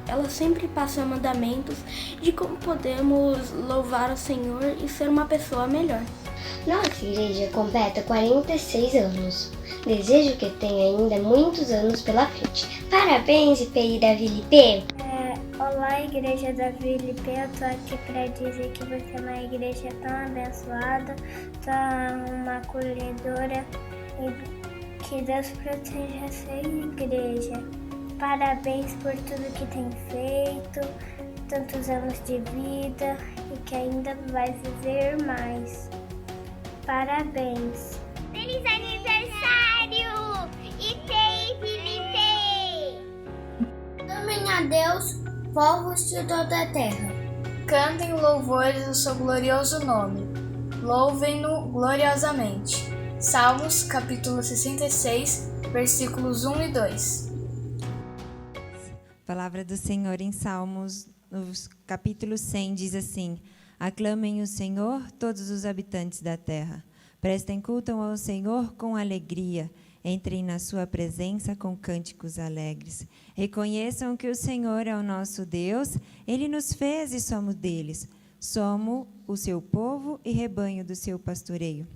Ela sempre passa mandamentos de como podemos louvar o Senhor e ser uma pessoa melhor. Nossa igreja completa 46 anos. Desejo que tenha ainda muitos anos pela frente. Parabéns, IPI da Vila IP! Olá, Igreja da Vila IP. Eu tô aqui para dizer que você é uma igreja tão abençoada, tão uma acolhedora e que Deus proteja essa igreja. Parabéns por tudo que tem feito, tantos anos de vida e que ainda vai viver mais. Parabéns! Feliz aniversário! IPI Vila IP! Amém a Deus, povos de toda a terra. Cantem louvores ao seu glorioso nome. Louvem-no gloriosamente. Salmos, capítulo 66, versículos 1 e 2. Palavra do Senhor em Salmos, no capítulo 100, diz assim: Aclamem o Senhor, todos os habitantes da terra. Prestem culto ao Senhor com alegria. Entrem na sua presença com cânticos alegres. Reconheçam que o Senhor é o nosso Deus. Ele nos fez e somos deles. Somos o seu povo e rebanho do seu pastoreio.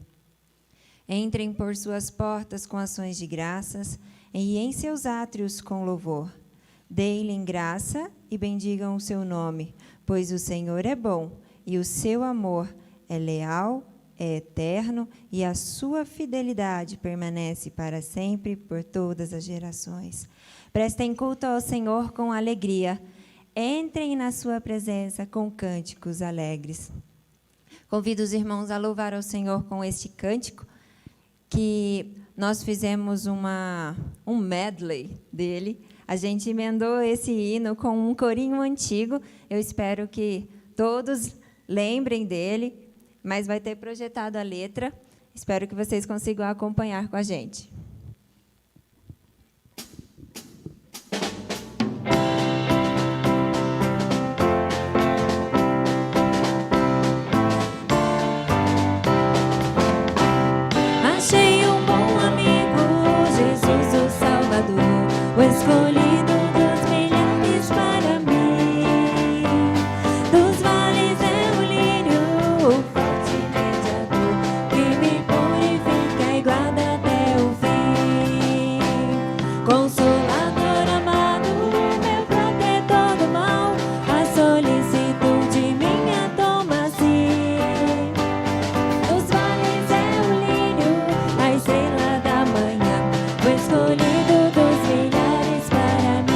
Entrem por suas portas com ações de graças e em seus átrios com louvor. Deem-lhe graça e bendigam o seu nome, pois o Senhor é bom e o seu amor é leal, é eterno e a sua fidelidade permanece para sempre por todas as gerações. Prestem culto ao Senhor com alegria. Entrem na sua presença com cânticos alegres. Convido os irmãos a louvar ao Senhor com este cântico, que nós fizemos um medley dele. A gente emendou esse hino com um corinho antigo. Eu espero que todos lembrem dele, mas vai ter projetado a letra. Espero que vocês consigam acompanhar com a gente. Achei um bom amigo, Jesus o Salvador, o escolhido dos milhares para mim. Dos vales é o lírio, o forte mediador, que me purifica e guarda até o fim. Consolador amado, meu protetor do mal, a solicitude minha toma assim. Dos vales é o lírio, a estrela da manhã, o escolhido dos milhares para mim.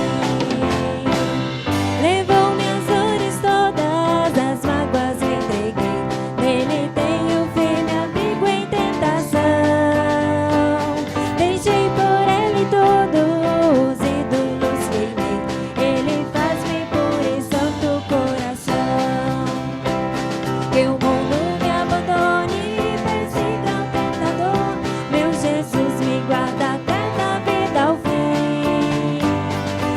Levou minhas dores todas, as mágoas eu entreguei. Nele tenho firme abrigo em tentação. Deixei por ele todos os ídolos queimei. Ele faz-me puro e santo coração. Que o mundo me abandone e persiga o tentador. Meu Jesus me guarda até da vida ao fim.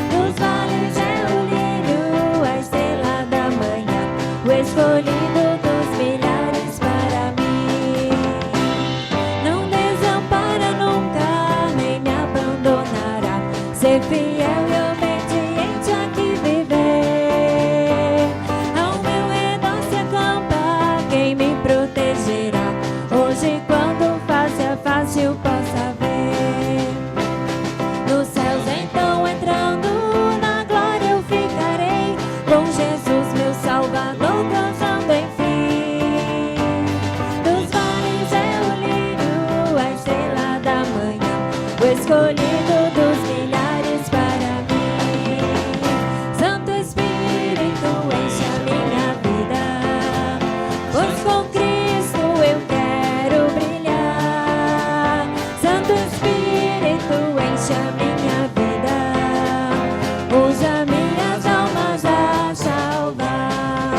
Dos vales é o lírio, a estrela da manhã, o escolhido dos milhares para mim. Não desampara nunca, nem me abandonará. Ser fiel e obediente aqui viver. Ao meu redor se acampa quem me protegerá. Hoje quando face a face eu possa ver. Nos céus então entrando, na glória eu ficarei. Com Jesus meu Salvador cansando enfim. Dos vales é o lírio, a estrela da manhã, o escolhido dos milhares para mim. Santo Espírito enche a minha vida, pois com Cristo eu quero brilhar. Santo Espírito enche a minha vida, usa minhas almas a salvar.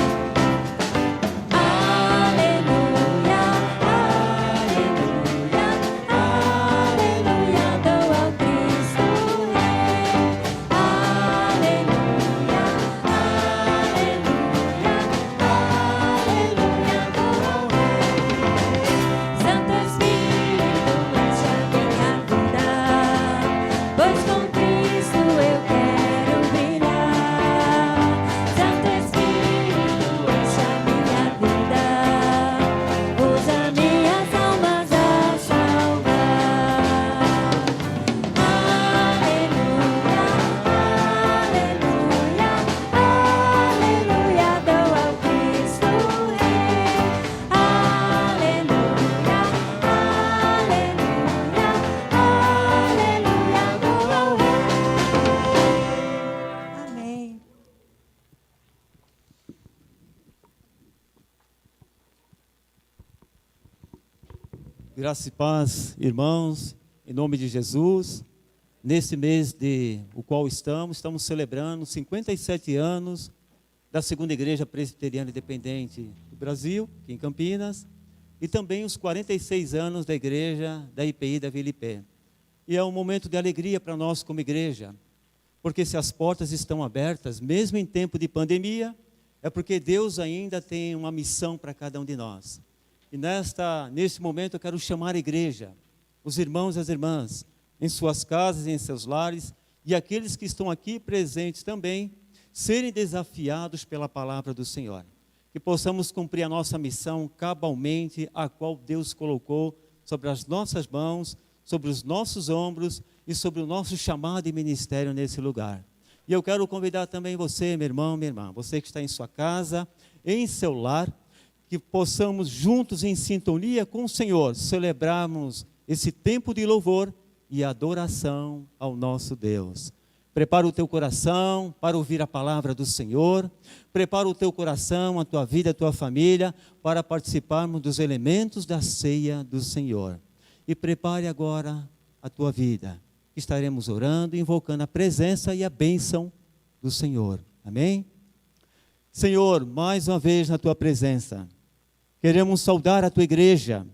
Aleluia, aleluia, aleluia, dou ao Cristo Graça e paz, irmãos, em nome de Jesus. Nesse mês o qual estamos celebrando 57 anos da Segunda Igreja Presbiteriana Independente do Brasil, aqui em Campinas, e também os 46 anos da Igreja da IPI da Vila IP. E é um momento de alegria para nós como igreja, porque se as portas estão abertas, mesmo em tempo de pandemia, é porque Deus ainda tem uma missão para cada um de nós. E neste momento eu quero chamar a igreja, os irmãos e as irmãs, em suas casas, em seus lares, e aqueles que estão aqui presentes também, serem desafiados pela palavra do Senhor. Que possamos cumprir a nossa missão cabalmente, a qual Deus colocou sobre as nossas mãos, sobre os nossos ombros e sobre o nosso chamado e ministério nesse lugar. E eu quero convidar também você, meu irmão, minha irmã, você que está em sua casa, em seu lar, que possamos juntos em sintonia com o Senhor, celebrarmos esse tempo de louvor e adoração ao nosso Deus. Prepara o teu coração para ouvir a palavra do Senhor. Prepara o teu coração, a tua vida, a tua família, para participarmos dos elementos da ceia do Senhor. E prepare agora a tua vida. Estaremos orando, invocando a presença e a bênção do Senhor. Amém? Senhor, mais uma vez na tua presença, queremos saudar a tua igreja,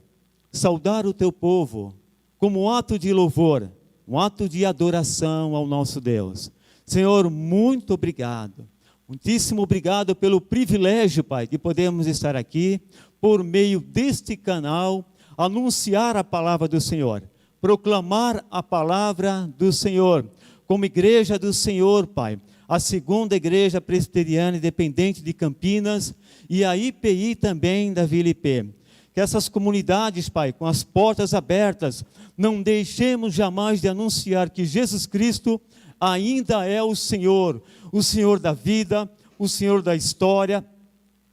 saudar o teu povo, como um ato de louvor, um ato de adoração ao nosso Deus. Senhor, muito obrigado. Muitíssimo obrigado pelo privilégio, Pai, de podermos estar aqui, por meio deste canal, anunciar a palavra do Senhor, proclamar a palavra do Senhor, como igreja do Senhor, Pai, a Segunda Igreja Presbiteriana Independente de Campinas e a IPI também da Vila IP. Que essas comunidades, Pai, com as portas abertas, não deixemos jamais de anunciar que Jesus Cristo ainda é o Senhor da vida, o Senhor da história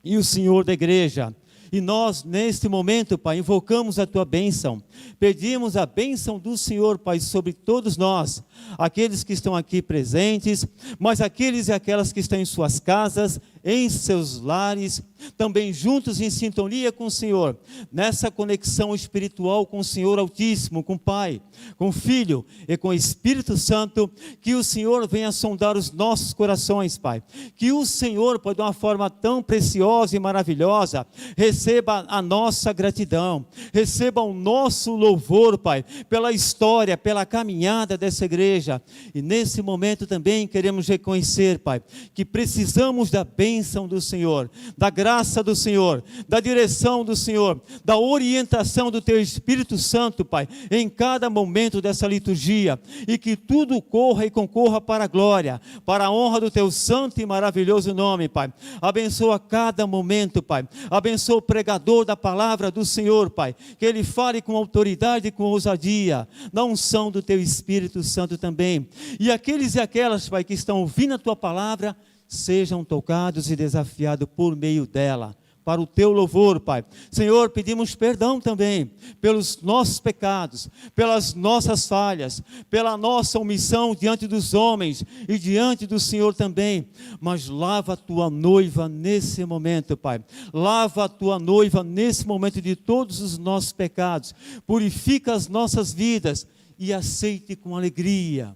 e o Senhor da igreja. E nós, neste momento, Pai, invocamos a Tua bênção. Pedimos a bênção do Senhor, Pai, sobre todos nós, aqueles que estão aqui presentes, mas aqueles e aquelas que estão em suas casas, em seus lares, também juntos em sintonia com o Senhor, nessa conexão espiritual com o Senhor Altíssimo, com o Pai, com o Filho e com o Espírito Santo, que o Senhor venha sondar os nossos corações, Pai, que o Senhor, Pai, de uma forma tão preciosa e maravilhosa, receba a nossa gratidão, receba o nosso louvor, Pai, pela história, pela caminhada dessa igreja. E nesse momento também queremos reconhecer, Pai, que precisamos da bênção do Senhor, da graça do Senhor, da direção do Senhor, da orientação do Teu Espírito Santo, Pai, em cada momento dessa liturgia, e que tudo corra e concorra para a glória, para a honra do Teu santo e maravilhoso nome, Pai. Abençoa cada momento, Pai. Abençoa o pregador da palavra do Senhor, Pai, que ele fale com autoridade e com ousadia, na unção do Teu Espírito Santo também. E aqueles e aquelas, Pai, que estão ouvindo a Tua palavra, sejam tocados e desafiados por meio dela, para o Teu louvor, Pai. Senhor, pedimos perdão também pelos nossos pecados, pelas nossas falhas, pela nossa omissão diante dos homens e diante do Senhor também. Mas lava a Tua noiva nesse momento, Pai. Lava a Tua noiva nesse momento de todos os nossos pecados. Purifica as nossas vidas e aceite com alegria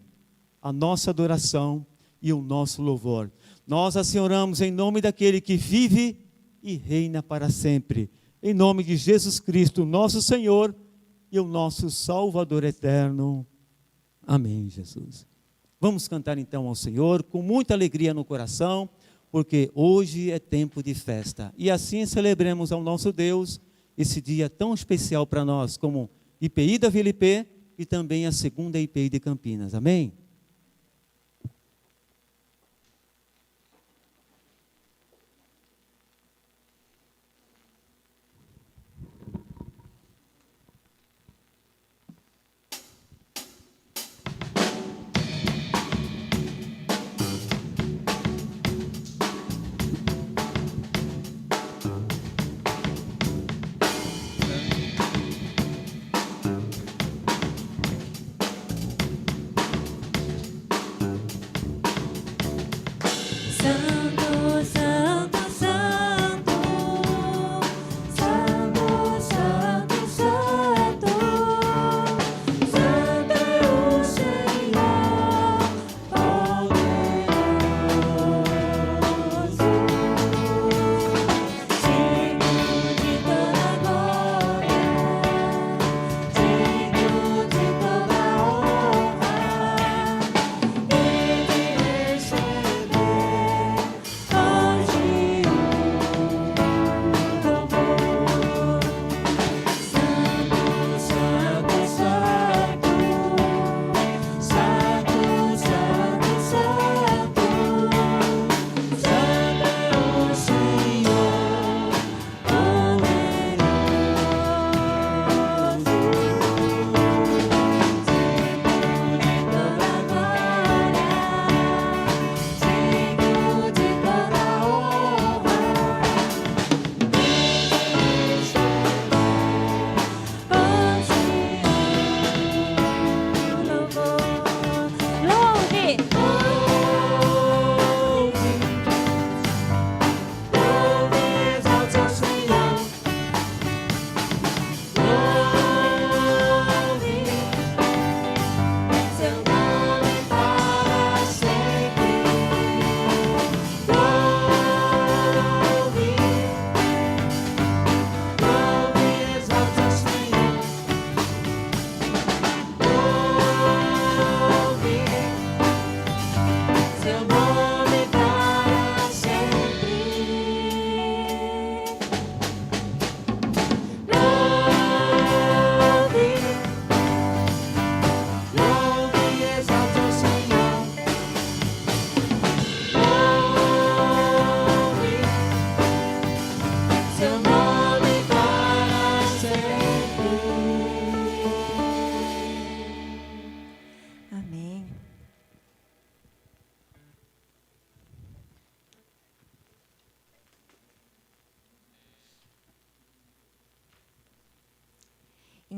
a nossa adoração e o nosso louvor. Nós assim oramos em nome daquele que vive e reina para sempre. Em nome de Jesus Cristo, nosso Senhor e o nosso Salvador eterno. Amém, Jesus. Vamos cantar então ao Senhor com muita alegria no coração, porque hoje é tempo de festa. E assim celebremos ao nosso Deus esse dia tão especial para nós, como IPI da Vila IP e também a Segunda IPI de Campinas. Amém?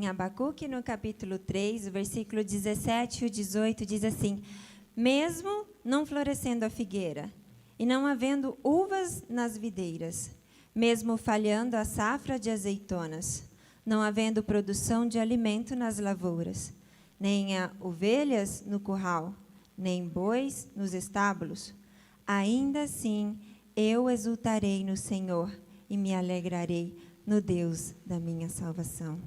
Em Abacuque, no capítulo 3, o versículo 17 e 18, diz assim: mesmo não florescendo a figueira, e não havendo uvas nas videiras, mesmo falhando a safra de azeitonas, não havendo produção de alimento nas lavouras, nem há ovelhas no curral, nem bois nos estábulos, ainda assim eu exultarei no Senhor e me alegrarei no Deus da minha salvação.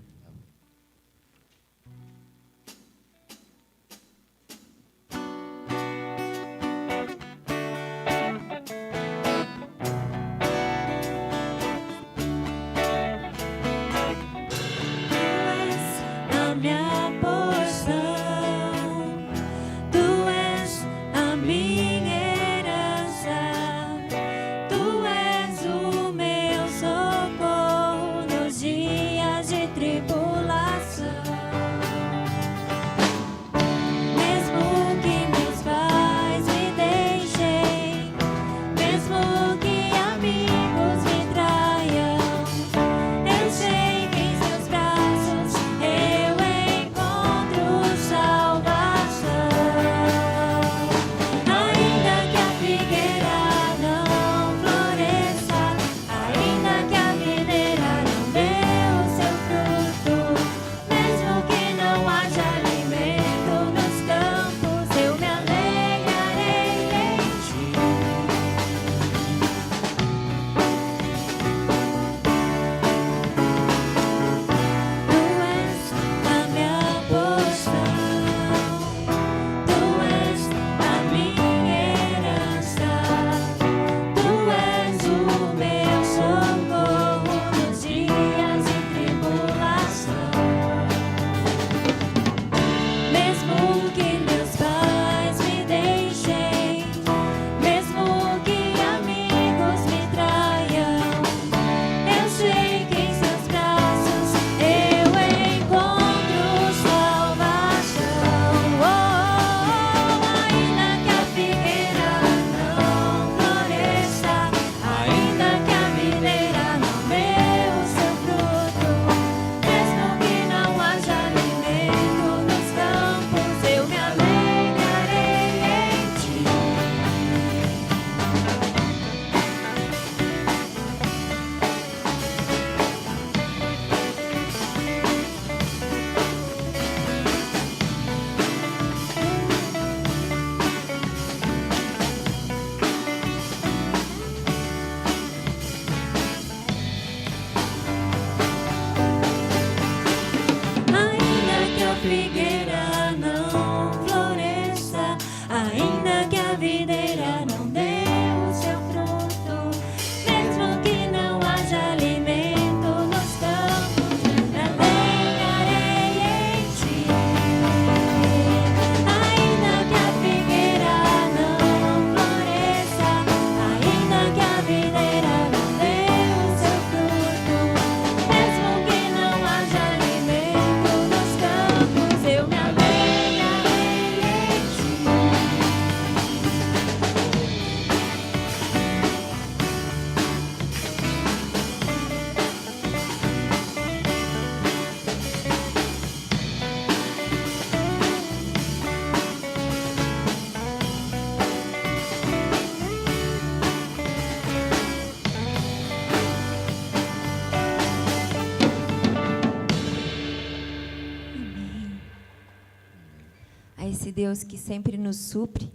Esse Deus que sempre nos supre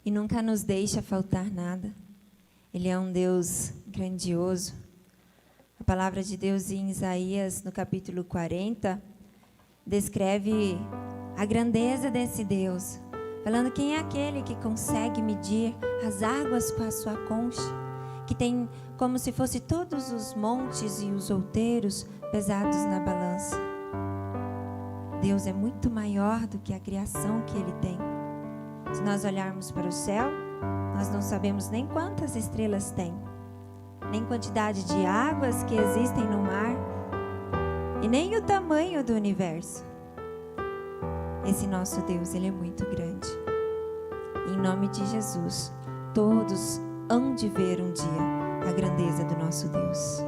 e nunca nos deixa faltar nada. Ele é um Deus grandioso. A palavra de Deus em Isaías, no capítulo 40, descreve a grandeza desse Deus, falando quem é aquele que consegue medir as águas com a sua concha, que tem como se fosse todos os montes e os outeiros pesados na balança. Deus é muito maior do que a criação que Ele tem. Se nós olharmos para o céu, nós não sabemos nem quantas estrelas tem, nem quantidade de águas que existem no mar, e nem o tamanho do universo. Esse nosso Deus, Ele é muito grande. Em nome de Jesus, todos hão de ver um dia a grandeza do nosso Deus.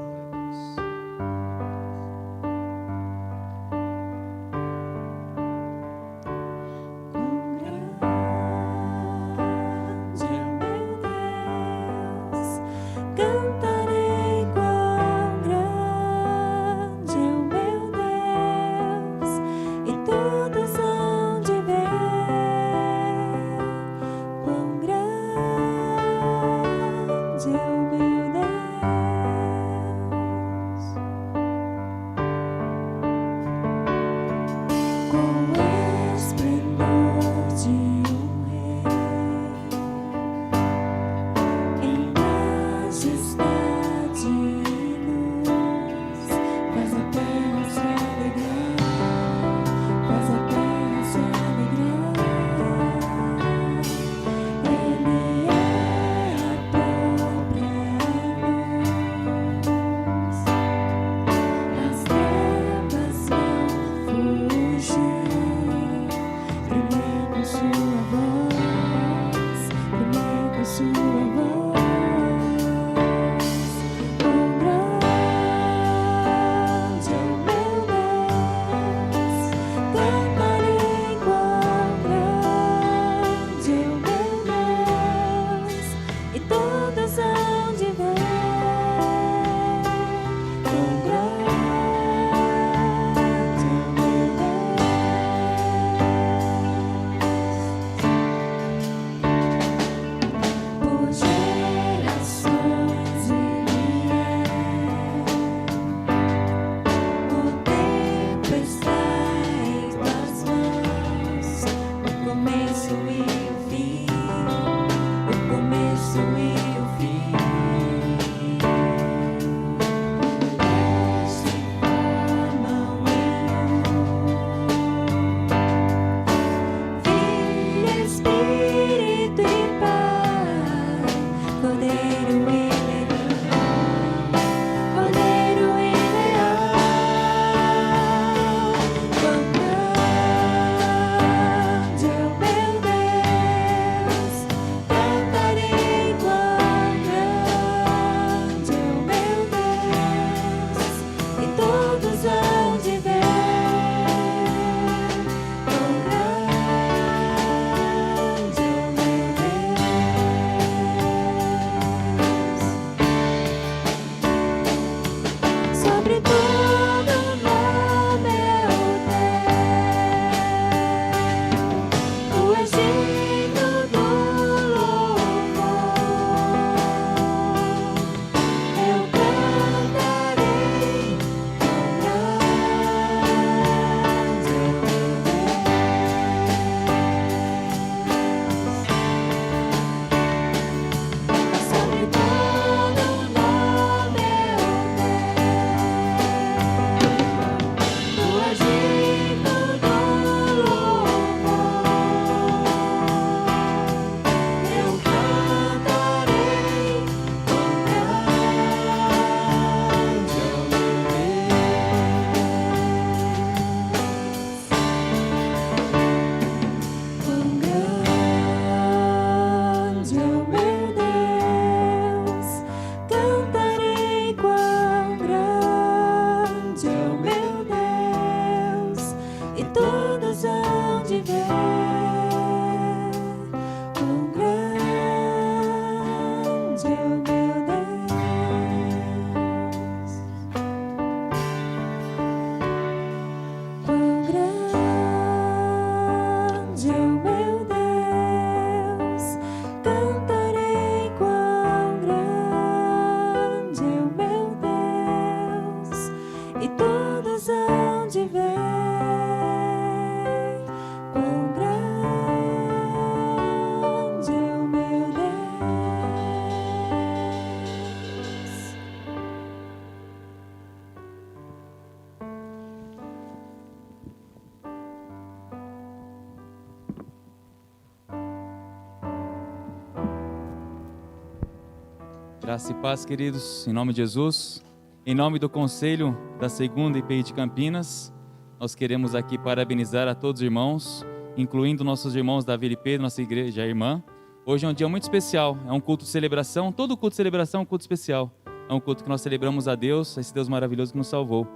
Graça e paz, queridos, em nome de Jesus. Em nome do Conselho da Segunda IPI de Campinas, nós queremos aqui parabenizar a todos os irmãos, incluindo nossos irmãos da Vila IP, nossa igreja irmã. Hoje é um dia muito especial, é um culto de celebração, todo culto de celebração é um culto especial. É um culto que nós celebramos a Deus, esse Deus maravilhoso que nos salvou.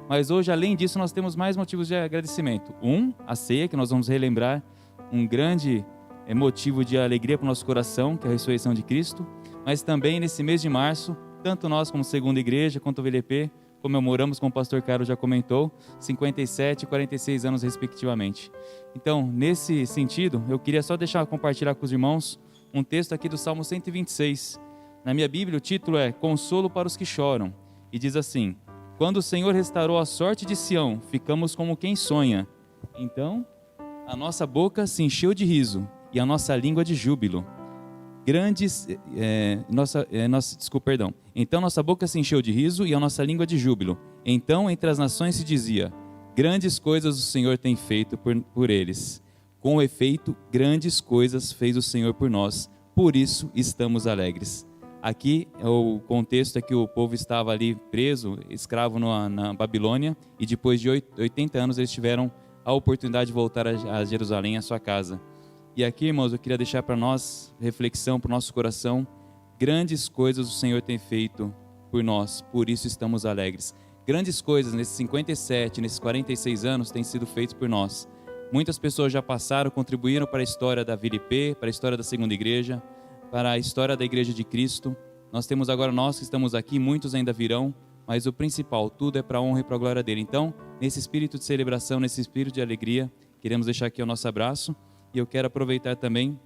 Mas hoje, além disso, nós temos mais motivos de agradecimento. A ceia, que nós vamos relembrar um grande motivo de alegria para o nosso coração, que é a ressurreição de Cristo. Mas também nesse mês de março, tanto nós como Segunda Igreja, quanto o VLP, comemoramos, como o pastor Carlos já comentou, 57 e 46 anos respectivamente. Então, nesse sentido, eu queria só compartilhar com os irmãos um texto aqui do Salmo 126. Na minha Bíblia, o título é Consolo para os que choram. E diz assim: quando o Senhor restaurou a sorte de Sião, ficamos como quem sonha. Então, a nossa boca se encheu de riso e a nossa língua de júbilo. Então nossa boca se encheu de riso e a nossa língua de júbilo. Então entre as nações se dizia: grandes coisas o Senhor tem feito por eles. Com efeito, grandes coisas fez o Senhor por nós. Por isso estamos alegres. Aqui o contexto é que o povo estava ali preso, escravo na Babilônia, e depois de 80 anos eles tiveram a oportunidade de voltar a Jerusalém, a sua casa. E aqui, irmãos, eu queria deixar para nós, reflexão para o nosso coração: grandes coisas o Senhor tem feito por nós, por isso estamos alegres. Grandes coisas nesses 57, nesses 46 anos têm sido feitas por nós. Muitas pessoas já passaram, contribuíram para a história da Vila IP, para a história da Segunda Igreja, para a história da Igreja de Cristo. Nós temos agora nós que estamos aqui, muitos ainda virão, mas o principal, tudo é para a honra e para a glória dele. Então, nesse espírito de celebração, nesse espírito de alegria, queremos deixar aqui o nosso abraço. E eu quero aproveitar também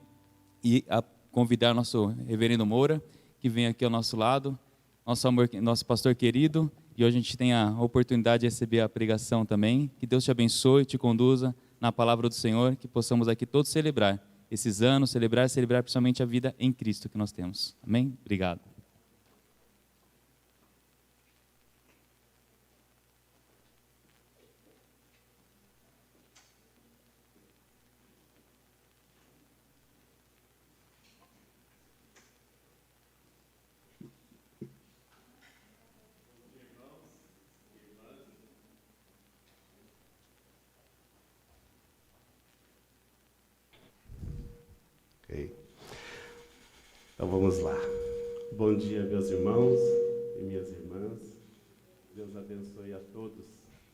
e convidar nosso reverendo Moura, que vem aqui ao nosso lado, nosso pastor querido, e hoje a gente tem a oportunidade de receber a pregação também. Que Deus te abençoe e te conduza na palavra do Senhor, que possamos aqui todos celebrar esses anos, celebrar principalmente a vida em Cristo que nós temos. Amém? Obrigado. Então vamos lá. Bom dia, meus irmãos e minhas irmãs. Deus abençoe a todos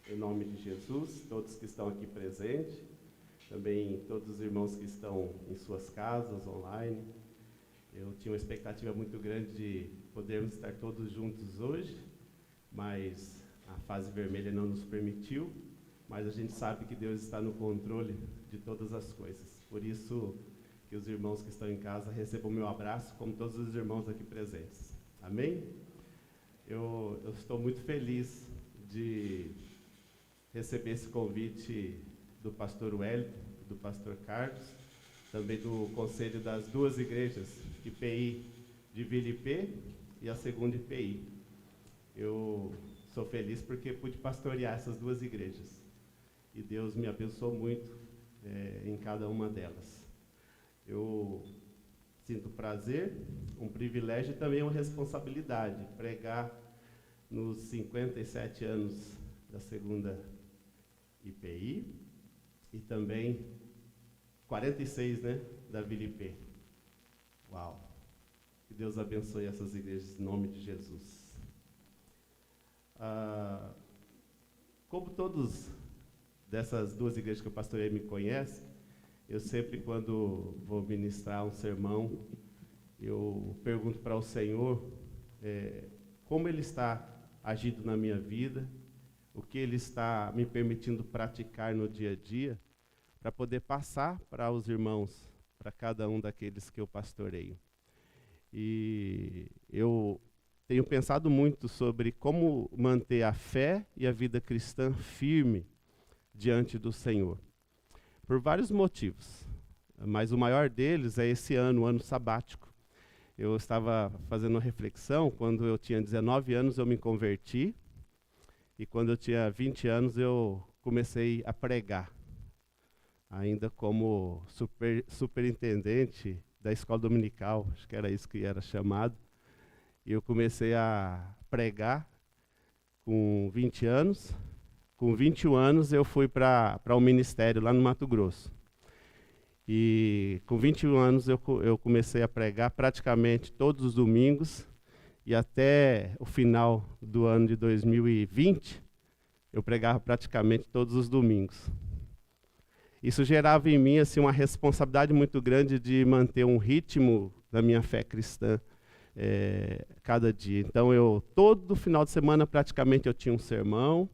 em nome de Jesus, todos que estão aqui presentes, também todos os irmãos que estão em suas casas, online. Eu tinha uma expectativa muito grande de podermos estar todos juntos hoje, mas a fase vermelha não nos permitiu, mas a gente sabe que Deus está no controle de todas as coisas. Por isso, que os irmãos que estão em casa recebam o meu abraço, como todos os irmãos aqui presentes. Amém? Eu estou muito feliz de receber esse convite do pastor Wellington, do pastor Carlos, também do conselho das duas igrejas, IPI de Vila IP e a Segunda IPI. Eu sou feliz porque pude pastorear essas duas igrejas. E Deus me abençoou muito em cada uma delas. Eu sinto prazer, um privilégio e também uma responsabilidade pregar nos 57 anos da Segunda IPI e também 46, né, da Vila IP. Uau! Que Deus abençoe essas igrejas em nome de Jesus. Como todos dessas duas igrejas que eu pastorei me conhecem, eu sempre, quando vou ministrar um sermão, eu pergunto para o Senhor como Ele está agindo na minha vida, o que Ele está me permitindo praticar no dia a dia, para poder passar para os irmãos, para cada um daqueles que eu pastoreio. E eu tenho pensado muito sobre como manter a fé e a vida cristã firme diante do Senhor. Por vários motivos, mas o maior deles é esse ano, o ano sabático. Eu estava fazendo uma reflexão, quando eu tinha 19 anos eu me converti, e quando eu tinha 20 anos eu comecei a pregar, ainda como superintendente da escola dominical, acho que era isso que era chamado, Eu comecei a pregar com 20 anos. Com 21 anos eu fui para o ministério lá no Mato Grosso. E com 21 anos eu comecei a pregar praticamente todos os domingos. E até o final do ano de 2020, eu pregava praticamente todos os domingos. Isso gerava em mim assim, uma responsabilidade muito grande de manter um ritmo da minha fé cristã cada dia. Então, todo final de semana, praticamente, eu tinha um sermão.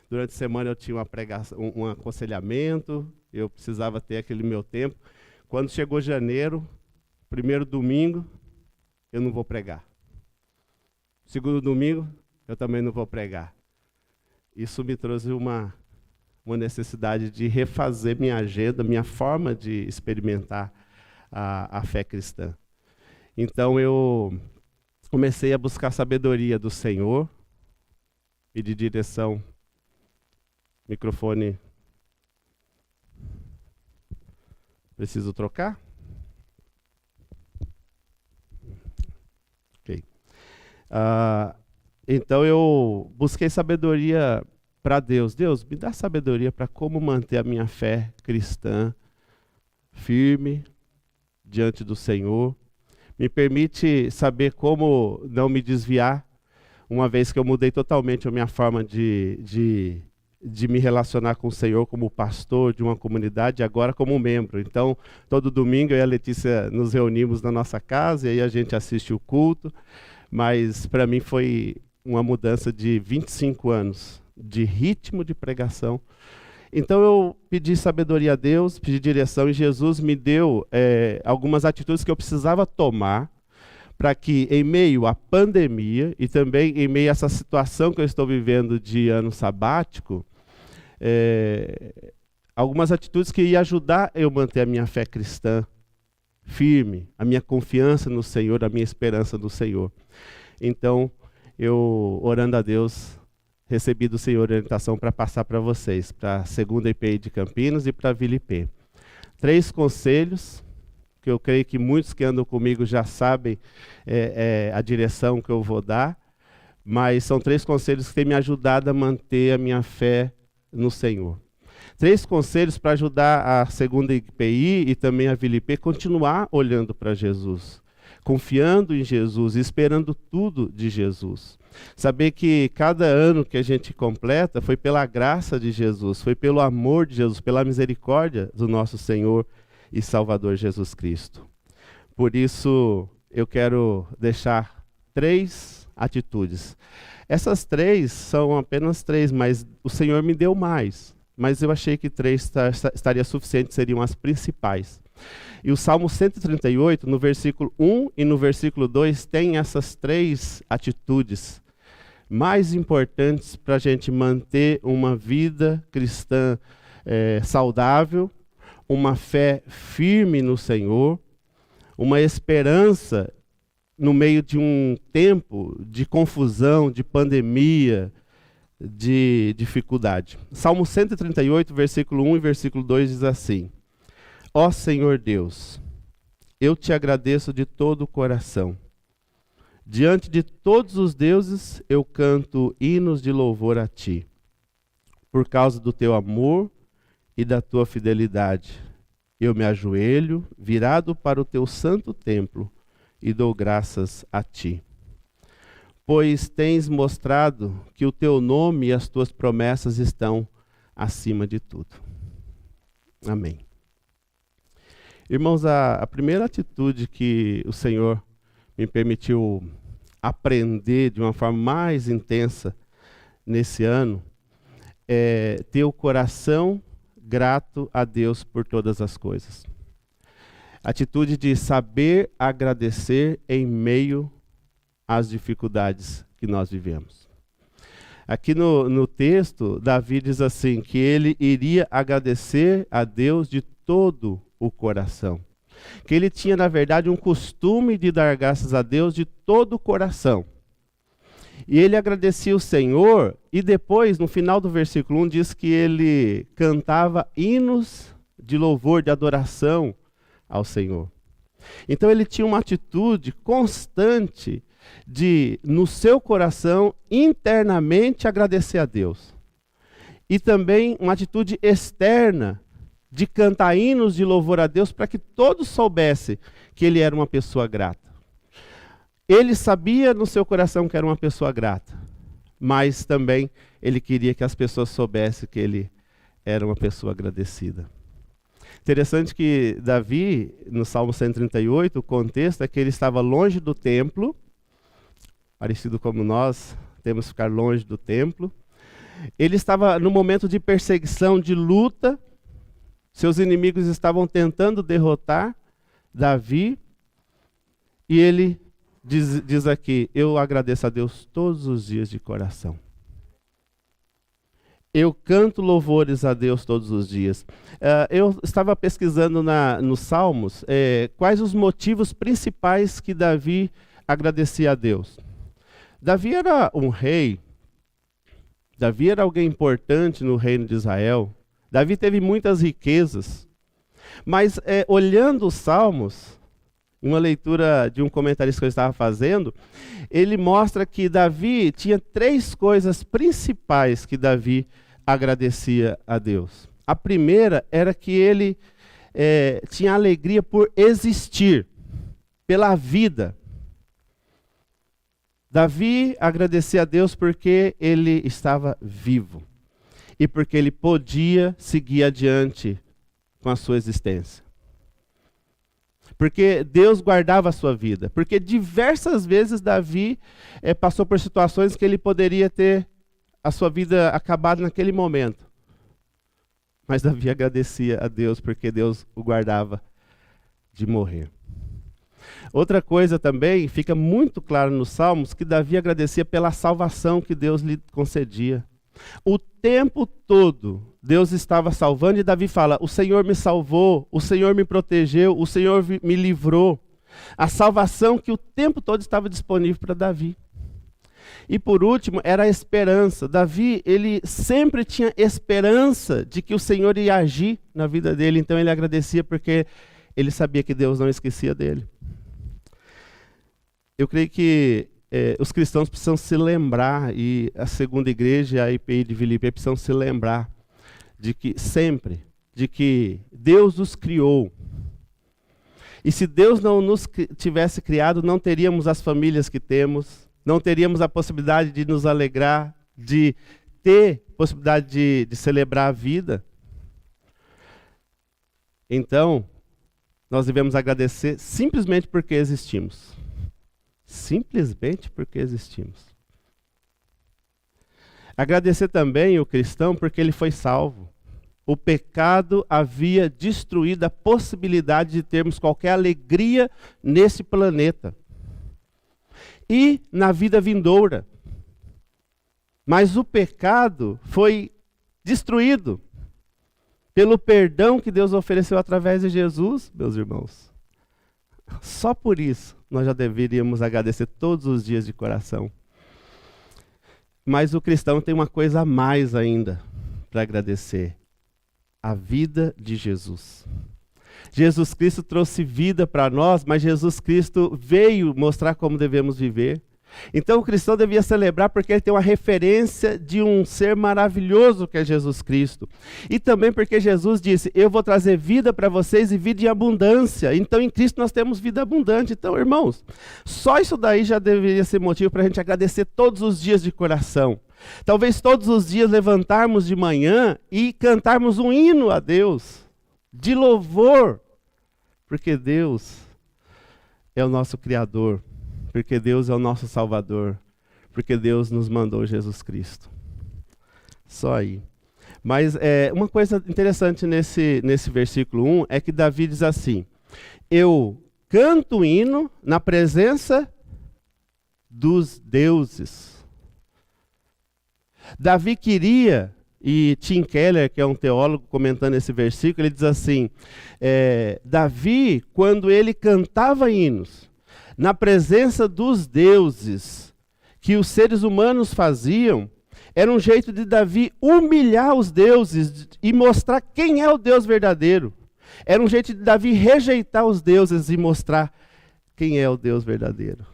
Durante a semana, eu tinha uma pregação, um aconselhamento. Eu precisava ter aquele meu tempo. Quando chegou janeiro, primeiro domingo, eu não vou pregar. Segundo domingo, eu também não vou pregar. Isso me trouxe uma necessidade de refazer minha agenda, minha forma de experimentar a fé cristã. Então eu comecei a buscar sabedoria do Senhor e de direção. Microfone. Preciso trocar? Ok. Então eu busquei sabedoria para Deus. Deus, me dá sabedoria para como manter a minha fé cristã firme diante do Senhor. Me permite saber como não me desviar, uma vez que eu mudei totalmente a minha forma de me relacionar com o Senhor como pastor de uma comunidade, agora como membro. Então, todo domingo eu e a Letícia nos reunimos na nossa casa e aí a gente assiste o culto, mas para mim foi uma mudança de 25 anos de ritmo de pregação. Então eu pedi sabedoria a Deus, pedi direção e Jesus me deu algumas atitudes que eu precisava tomar para que em meio à pandemia e também em meio a essa situação que eu estou vivendo de ano sabático, algumas atitudes que iam ajudar eu manter a minha fé cristã firme, a minha confiança no Senhor, a minha esperança no Senhor. Então, eu, orando a Deus, recebi do Senhor orientação para passar para vocês, para a 2ª IPI de Campinas e para a Vila IP. 3 conselhos, que eu creio que muitos que andam comigo já sabem a direção que eu vou dar, mas são 3 conselhos que têm me ajudado a manter a minha fé no Senhor. 3 conselhos para ajudar a 2ª IPI e também a Vila IP a continuar olhando para Jesus, confiando em Jesus, esperando tudo de Jesus. Saber que cada ano que a gente completa foi pela graça de Jesus, foi pelo amor de Jesus, pela misericórdia do nosso Senhor e Salvador Jesus Cristo. Por isso, eu quero deixar 3 atitudes. Essas 3 são apenas 3, mas o Senhor me deu mais. Mas eu achei que 3 estaria suficiente, seriam as principais. E o Salmo 138, no versículo 1 e no versículo 2, tem essas 3 atitudes mais importantes para a gente manter uma vida cristã saudável, uma fé firme no Senhor, uma esperança no meio de um tempo de confusão, de pandemia, de dificuldade. Salmo 138, versículo 1 e versículo 2 diz assim: Ó Senhor Deus, eu te agradeço de todo o coração. Diante de todos os deuses, eu canto hinos de louvor a ti, por causa do teu amor e da tua fidelidade. Eu me ajoelho, virado para o teu santo templo, e dou graças a ti. Pois tens mostrado que o teu nome e as tuas promessas estão acima de tudo. Amém. Irmãos, a primeira atitude que o Senhor me permitiu aprender de uma forma mais intensa nesse ano é ter o coração grato a Deus por todas as coisas. Atitude de saber agradecer em meio às dificuldades que nós vivemos. Aqui no texto, Davi diz assim, que ele iria agradecer a Deus de todo o coração. Que ele tinha, na verdade, um costume de dar graças a Deus de todo o coração. E ele agradecia o Senhor, e depois, no final do versículo 1, diz que ele cantava hinos de louvor, de adoração ao Senhor. Então ele tinha uma atitude constante de, no seu coração, internamente agradecer a Deus. E também uma atitude externa de cantar hinos de louvor a Deus para que todos soubessem que ele era uma pessoa grata. Ele sabia no seu coração que era uma pessoa grata, mas também ele queria que as pessoas soubessem que ele era uma pessoa agradecida. Interessante que Davi, no Salmo 138, o contexto é que ele estava longe do templo, parecido como nós temos que ficar longe do templo. Ele estava no momento de perseguição, de luta. Seus inimigos estavam tentando derrotar Davi. E ele diz aqui, eu agradeço a Deus todos os dias de coração. Eu canto louvores a Deus todos os dias. Eu estava pesquisando nos Salmos quais os motivos principais que Davi agradecia a Deus. Davi era um rei. Davi era alguém importante no reino de Israel. Davi teve muitas riquezas. Mas olhando os Salmos, uma leitura de um comentarista que eu estava fazendo, ele mostra que Davi tinha 3 coisas principais que Davi agradecia a Deus. A primeira era que ele tinha alegria por existir, pela vida. Davi agradecia a Deus porque ele estava vivo e porque ele podia seguir adiante com a sua existência. Porque Deus guardava a sua vida. Porque diversas vezes Davi passou por situações que ele poderia ter a sua vida acabado naquele momento. Mas Davi agradecia a Deus porque Deus o guardava de morrer. Outra coisa também, fica muito claro nos Salmos, que Davi agradecia pela salvação que Deus lhe concedia. O tempo todo, Deus estava salvando e Davi fala, o Senhor me salvou, o Senhor me protegeu, o Senhor me livrou. A salvação que o tempo todo estava disponível para Davi. E por último, era a esperança. Davi, ele sempre tinha esperança de que o Senhor ia agir na vida dele, então ele agradecia porque ele sabia que Deus não esquecia dele. Eu creio que os cristãos precisam se lembrar, e a segunda igreja e a IPI de Filipe precisam se lembrar de que sempre, de que Deus os criou. E se Deus não nos tivesse criado, não teríamos as famílias que temos, não teríamos a possibilidade de nos alegrar, de ter possibilidade de celebrar a vida. Então, nós devemos agradecer simplesmente porque existimos. Simplesmente porque existimos. Agradecer também o cristão porque ele foi salvo. O pecado havia destruído a possibilidade de termos qualquer alegria nesse planeta e na vida vindoura. Mas o pecado foi destruído pelo perdão que Deus ofereceu através de Jesus, meus irmãos. Só por isso nós já deveríamos agradecer todos os dias de coração. Mas o cristão tem uma coisa a mais ainda para agradecer. A vida de Jesus. Jesus Cristo trouxe vida para nós, mas Jesus Cristo veio mostrar como devemos viver. Então o cristão devia celebrar porque ele tem uma referência de um ser maravilhoso que é Jesus Cristo. E também porque Jesus disse, eu vou trazer vida para vocês e vida em abundância. Então em Cristo nós temos vida abundante. Então irmãos, só isso daí já deveria ser motivo para a gente agradecer todos os dias de coração. Talvez todos os dias levantarmos de manhã e cantarmos um hino a Deus, de louvor, porque Deus é o nosso Criador. Porque Deus é o nosso Salvador. Porque Deus nos mandou Jesus Cristo. Só aí. Mas uma coisa interessante nesse versículo 1 é que Davi diz assim, eu canto hino na presença dos deuses. Davi queria, e Tim Keller, que é um teólogo comentando esse versículo, ele diz assim, Davi, quando ele cantava hinos, na presença dos deuses que os seres humanos faziam, era um jeito de Davi humilhar os deuses e mostrar quem é o Deus verdadeiro. Era um jeito de Davi rejeitar os deuses e mostrar quem é o Deus verdadeiro.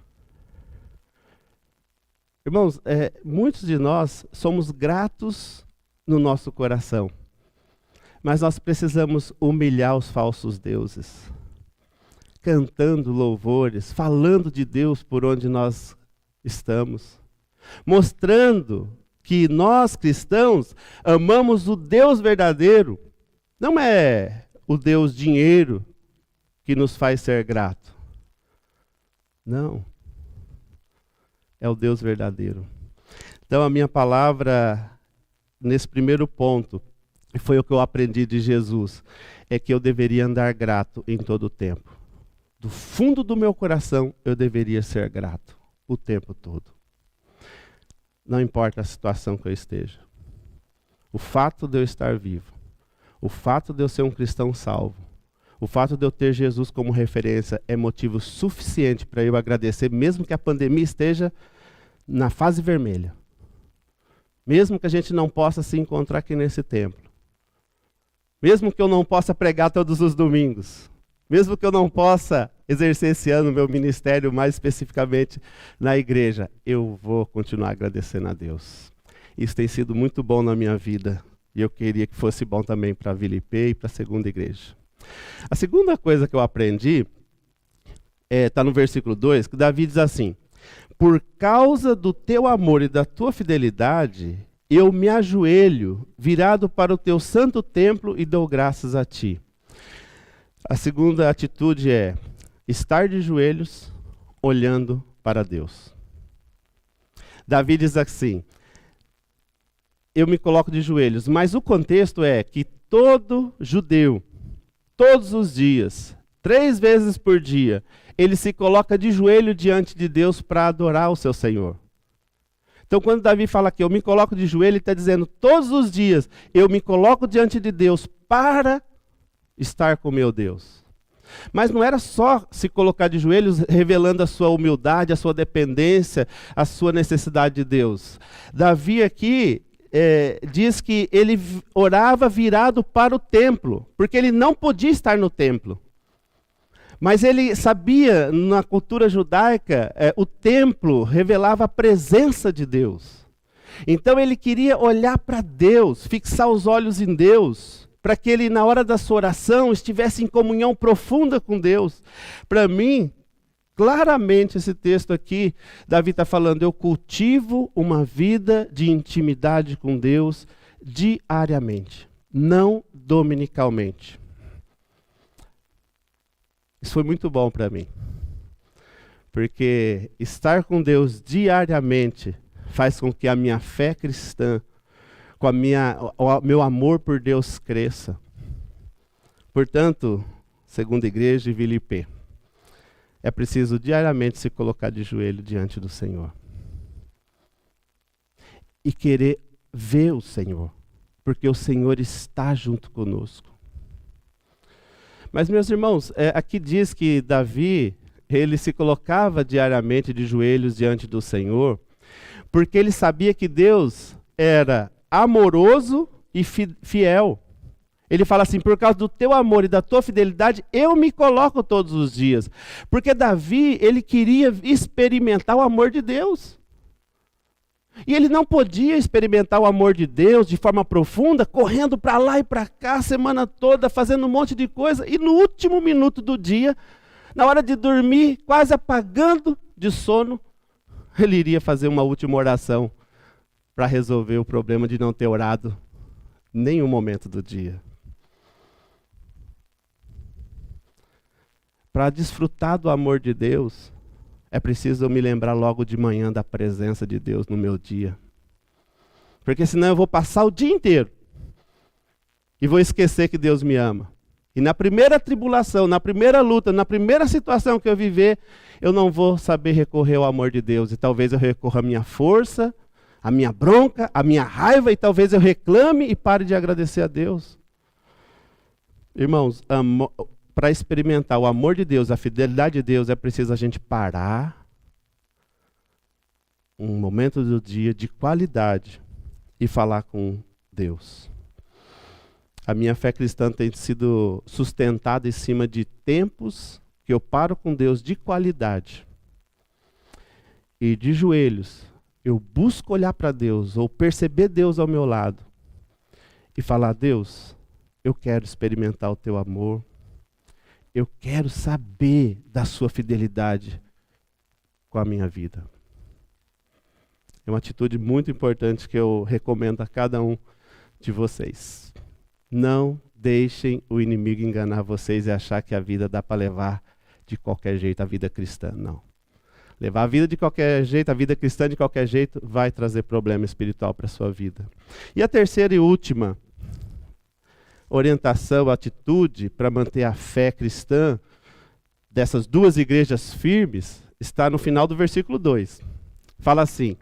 Irmãos, muitos de nós somos gratos no nosso coração, mas nós precisamos humilhar os falsos deuses, cantando louvores, falando de Deus por onde nós estamos, mostrando que nós cristãos amamos o Deus verdadeiro. Não é o Deus dinheiro que nos faz ser grato. Não. É o Deus verdadeiro. Então a minha palavra nesse primeiro ponto, e foi o que eu aprendi de Jesus, é que eu deveria andar grato em todo o tempo. Do fundo do meu coração eu deveria ser grato o tempo todo. Não importa a situação que eu esteja. O fato de eu estar vivo, o fato de eu ser um cristão salvo, o fato de eu ter Jesus como referência é motivo suficiente para eu agradecer, mesmo que a pandemia esteja na fase vermelha. Mesmo que a gente não possa se encontrar aqui nesse templo. Mesmo que eu não possa pregar todos os domingos. Mesmo que eu não possa exercer esse ano o meu ministério, mais especificamente na igreja, eu vou continuar agradecendo a Deus. Isso tem sido muito bom na minha vida. E eu queria que fosse bom também para a Vila IP e para a segunda igreja. A segunda coisa que eu aprendi está no versículo 2, que Davi diz assim: por causa do teu amor e da tua fidelidade, eu me ajoelho, virado para o teu santo templo e dou graças a ti. A segunda atitude é estar de joelhos, olhando para Deus. Davi diz assim: eu me coloco de joelhos, mas o contexto é que todo judeu, todos os dias, 3 vezes por dia, ele se coloca de joelho diante de Deus para adorar o seu Senhor. Então, quando Davi fala aqui, eu me coloco de joelho, ele está dizendo, todos os dias, eu me coloco diante de Deus para estar com meu Deus. Mas não era só se colocar de joelhos revelando a sua humildade, a sua dependência, a sua necessidade de Deus. Davi aqui diz que ele orava virado para o templo, porque ele não podia estar no templo. Mas ele sabia, na cultura judaica, o templo revelava a presença de Deus. Então ele queria olhar para Deus, fixar os olhos em Deus, para que ele, na hora da sua oração, estivesse em comunhão profunda com Deus. Para mim, claramente esse texto aqui, Davi está falando, eu cultivo uma vida de intimidade com Deus diariamente, não dominicalmente. Isso foi muito bom para mim, porque estar com Deus diariamente faz com que a minha fé cristã, com o meu amor por Deus cresça. Portanto, segunda igreja e Vila IP, é preciso diariamente se colocar de joelho diante do Senhor e querer ver o Senhor, porque o Senhor está junto conosco. Mas, meus irmãos, aqui diz que Davi, ele se colocava diariamente de joelhos diante do Senhor, porque ele sabia que Deus era amoroso e fiel. Ele fala assim, por causa do teu amor e da tua fidelidade, eu me coloco todos os dias. Porque Davi, ele queria experimentar o amor de Deus. E ele não podia experimentar o amor de Deus de forma profunda, correndo para lá e para cá a semana toda, fazendo um monte de coisa. E no último minuto do dia, na hora de dormir, quase apagando de sono, ele iria fazer uma última oração para resolver o problema de não ter orado em nenhum momento do dia. Para desfrutar do amor de Deus, é preciso eu me lembrar logo de manhã da presença de Deus no meu dia. Porque senão eu vou passar o dia inteiro e vou esquecer que Deus me ama. E na primeira tribulação, na primeira luta, na primeira situação que eu viver, eu não vou saber recorrer ao amor de Deus. E talvez eu recorra à minha força, à minha bronca, à minha raiva, e talvez eu reclame e pare de agradecer a Deus. Irmãos, para experimentar o amor de Deus, a fidelidade de Deus, é preciso a gente parar um momento do dia de qualidade e falar com Deus. A minha fé cristã tem sido sustentada em cima de tempos que eu paro com Deus de qualidade. E de joelhos, eu busco olhar para Deus, ou perceber Deus ao meu lado, e falar: Deus, eu quero experimentar o teu amor, eu quero saber da sua fidelidade com a minha vida. É uma atitude muito importante que eu recomendo a cada um de vocês. Não deixem o inimigo enganar vocês e achar que a vida dá para levar de qualquer jeito, a vida cristã. Não. Levar a vida de qualquer jeito, a vida cristã de qualquer jeito, vai trazer problema espiritual para a sua vida. E a terceira e última orientação, atitude para manter a fé cristã dessas duas igrejas firmes, está no final do versículo 2. Fala assim: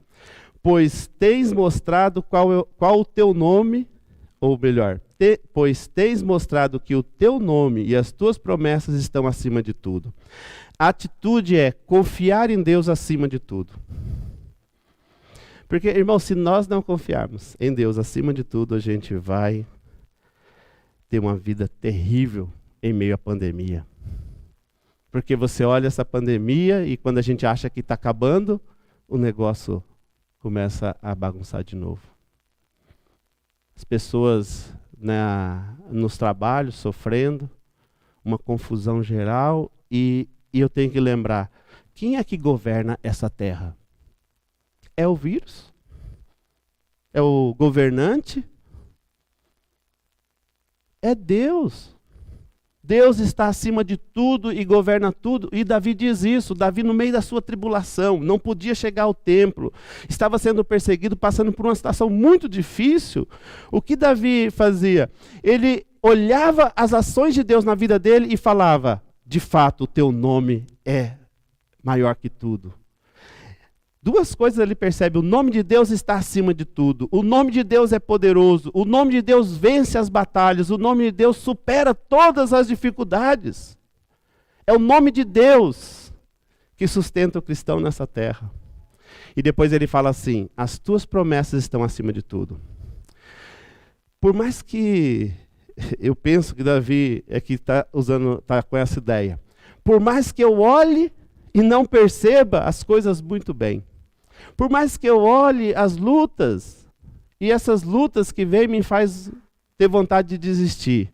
pois tens mostrado qual o teu nome, ou melhor, pois tens mostrado que o teu nome e as tuas promessas estão acima de tudo. A atitude é confiar em Deus acima de tudo. Porque, irmão, se nós não confiarmos em Deus acima de tudo, a gente vai ter uma vida terrível em meio à pandemia. Porque você olha essa pandemia e quando a gente acha que está acabando, o negócio começa a bagunçar de novo. As pessoas nos trabalhos sofrendo, uma confusão geral, e eu tenho que lembrar, quem é que governa essa terra? É o vírus? É o governante? É Deus. Deus está acima de tudo e governa tudo. E Davi diz isso. Davi, no meio da sua tribulação, não podia chegar ao templo, estava sendo perseguido, passando por uma situação muito difícil. O que Davi fazia? Ele olhava as ações de Deus na vida dele e falava: de fato, o teu nome é maior que tudo. Duas coisas ele percebe: o nome de Deus está acima de tudo, o nome de Deus é poderoso, o nome de Deus vence as batalhas, o nome de Deus supera todas as dificuldades. É o nome de Deus que sustenta o cristão nessa terra. E depois ele fala assim: as tuas promessas estão acima de tudo. Por mais que eu penso que Davi é que está com essa ideia, por mais que eu olhe e não perceba as coisas muito bem, por mais que eu olhe as lutas, e essas lutas que vêm me faz ter vontade de desistir,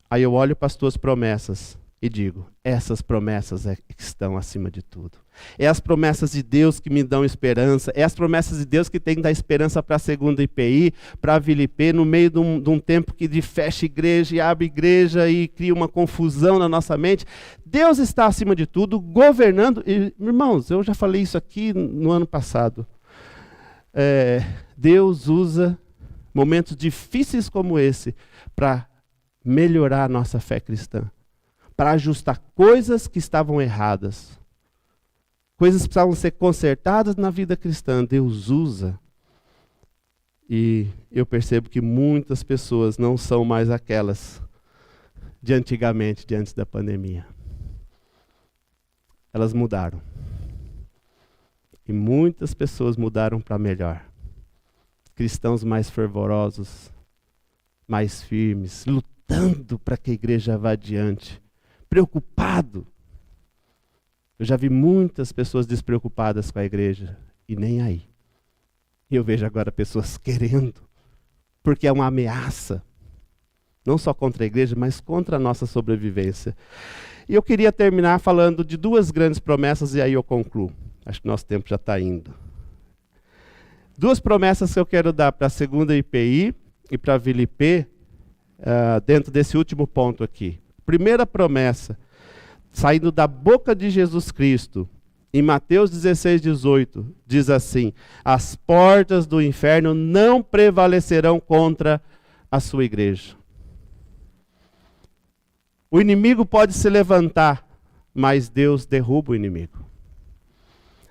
aí eu olho para as tuas promessas e digo: essas promessas é que estão acima de tudo. É as promessas de Deus que me dão esperança, é as promessas de Deus que tem que dar esperança para a segunda IPI, para a Vila IP, no meio de um tempo que fecha igreja e abre igreja e cria uma confusão na nossa mente. Deus está acima de tudo, governando. E, irmãos, eu já falei isso aqui no ano passado. Deus usa momentos difíceis como esse para melhorar a nossa fé cristã, para ajustar coisas que estavam erradas. Coisas que precisavam ser consertadas na vida cristã, Deus usa. E eu percebo que muitas pessoas não são mais aquelas de antigamente, de antes da pandemia. Elas mudaram. E muitas pessoas mudaram para melhor. Cristãos mais fervorosos, mais firmes, lutando para que a igreja vá adiante, preocupado. Eu já vi muitas pessoas despreocupadas com a igreja, e nem aí. E eu vejo agora pessoas querendo, porque é uma ameaça, não só contra a igreja, mas contra a nossa sobrevivência. E eu queria terminar falando de duas grandes promessas, e aí eu concluo. Acho que nosso tempo já está indo. Duas promessas que eu quero dar para a segunda IPI e para a Vila IP, dentro desse último ponto aqui. Primeira promessa, saindo da boca de Jesus Cristo, em Mateus 16:18, diz assim: as portas do inferno não prevalecerão contra a sua igreja. O inimigo pode se levantar, mas Deus derruba o inimigo.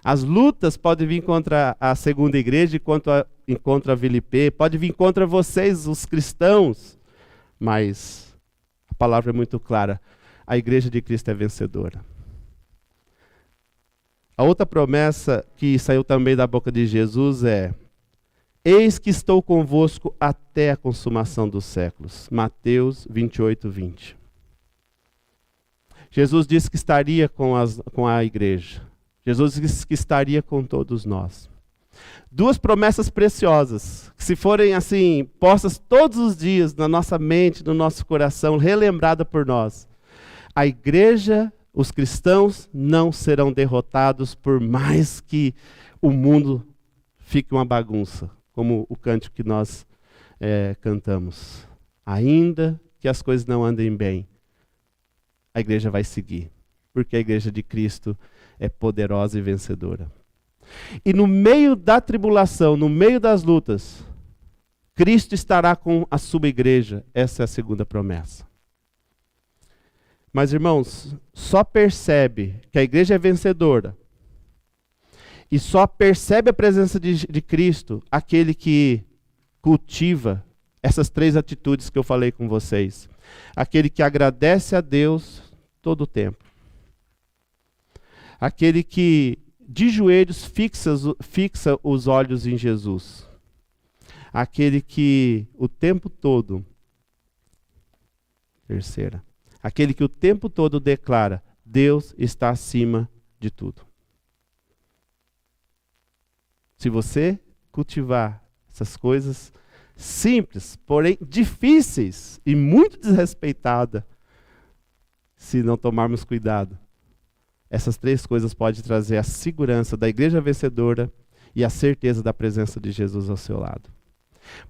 As lutas podem vir contra a segunda igreja e contra a Vila IP, pode vir contra vocês, os cristãos, mas a palavra é muito clara: a igreja de Cristo é vencedora. A outra promessa que saiu também da boca de Jesus é: eis que estou convosco até a consumação dos séculos. Mateus 28:20. Jesus disse que estaria com a igreja. Jesus disse que estaria com todos nós. Duas promessas preciosas, que se forem assim, postas todos os dias na nossa mente, no nosso coração, relembrada por nós. A igreja, os cristãos não serão derrotados por mais que o mundo fique uma bagunça, como o cântico que nós cantamos. Ainda que as coisas não andem bem, a igreja vai seguir, porque a igreja de Cristo é poderosa e vencedora. E no meio da tribulação, no meio das lutas, Cristo estará com a sua igreja. Essa é a segunda promessa. Mas, irmãos, só percebe que a igreja é vencedora e só percebe a presença de Cristo aquele que cultiva essas três atitudes que eu falei com vocês. Aquele que agradece a Deus todo o tempo. Aquele que de joelhos fixa os olhos em Jesus. Aquele que o tempo todo, terceira, aquele que o tempo todo declara, Deus está acima de tudo. Se você cultivar essas coisas simples, porém difíceis e muito desrespeitadas, se não tomarmos cuidado, essas três coisas podem trazer a segurança da igreja vencedora e a certeza da presença de Jesus ao seu lado.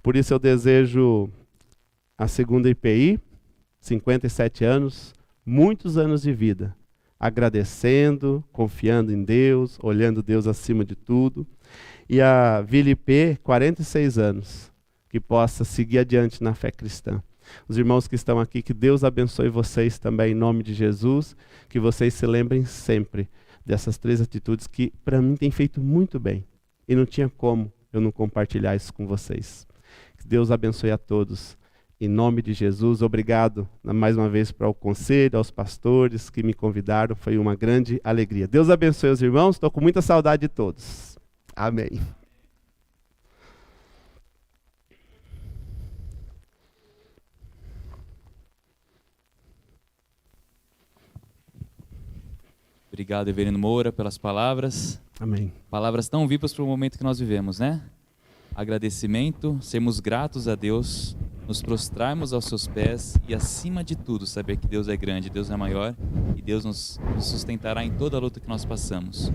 Por isso eu desejo a segunda IPI, 57 anos, muitos anos de vida, agradecendo, confiando em Deus, olhando Deus acima de tudo. E a Vila IP, 46 anos, que possa seguir adiante na fé cristã. Os irmãos que estão aqui, que Deus abençoe vocês também em nome de Jesus, que vocês se lembrem sempre dessas três atitudes que para mim têm feito muito bem. E não tinha como eu não compartilhar isso com vocês. Que Deus abençoe a todos. Em nome de Jesus, obrigado mais uma vez para o conselho, aos pastores que me convidaram, foi uma grande alegria. Deus abençoe os irmãos, estou com muita saudade de todos. Amém. Obrigado, Reverendo Moura, pelas palavras. Amém. Palavras tão vivas para o momento que nós vivemos, né? Agradecimento, sermos gratos a Deus, nos prostrarmos aos seus pés e, acima de tudo, saber que Deus é grande, Deus é maior e Deus nos sustentará em toda a luta que nós passamos.